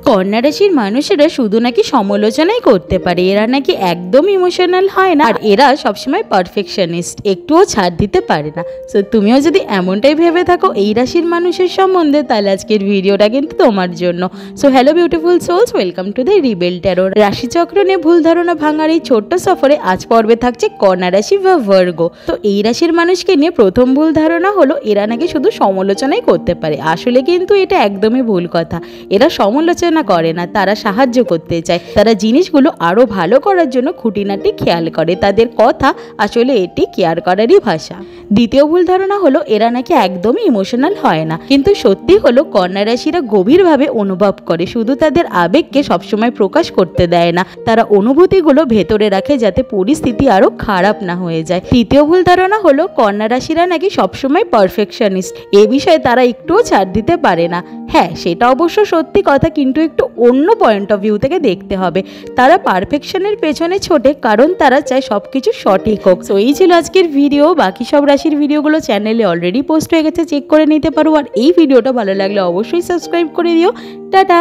কন্যা রাশির মানুষেরা শুধু নাকি সমালোচনাই করতে পারে, এরা নাকি একদম ইমোশনাল হয় না, আর এরা সবসময় পারফেকশনিস্ট, একটুও ছাড় দিতে পারে না। সো তুমিও যদি এমনটাই ভেবে থাকো এই রাশির মানুষের সম্বন্ধে, তাহলে আজকের ভিডিওটা কিন্তু তোমার জন্য। So hello beautiful souls, welcome to the rebel tarot. রাশিচক্র নিয়ে ভুল ধারণা ভাঙার এই ছোট্ট সফরে আজ পর্বে থাকছে কন্যা রাশি বা ভার্গো। তো এই রাশির মানুষকে নিয়ে প্রথম ভুল ধারণা হলো এরা নাকি শুধু সমালোচনাই করতে পারে। আসলে কিন্তু এটা একদমই ভুল কথা। এরা সমালোচনা করে না, তারা সাহায্য করতে চায়, তারা জিনিসগুলো আরো ভালো করার জন্য খুঁটিনাটি খেয়াল করে। তাদের কথা আসলে এটি কেয়ার করারই ভাষা। দ্বিতীয় ভুল ধারণা হলো এরা নাকি একদমই ইমোশনাল হয় না, কিন্তু সত্যি হলো কন্যা রাশিরা গভীরভাবে অনুভব করে, শুধু তাদের আবেগকে সবসময় প্রকাশ করতে দেয় না। তারা অনুভূতিগুলো ভেতরে রাখে যাতে পরিস্থিতি আরো খারাপ না হয়ে যায়। তৃতীয় ভুল ধারণা হলো কন্যা রাশিরা নাকি সবসময় পারফেকশনিস্ট, এ বিষয়ে তারা একটুও ছাড় দিতে পারে না। হ্যাঁ, সেটা অবশ্য সত্যি কথা, কিন্তু একটু অন্য পয়েন্ট অফ ভিউ থেকে দেখতে হবে। তারা পারফেকশনের পেছনে ছোটে কারণ তারা চায় সবকিছু সঠিক হোক। তো এই ছিল আজকের ভিডিও। বাকি সব রাশির ভিডিওগুলো চ্যানেলে অলরেডি পোস্ট হয়ে গেছে, চেক করে নিতে পারো। আর এই ভিডিওটা ভালো লাগলে অবশ্যই সাবস্ক্রাইব করে দিও। টাটা।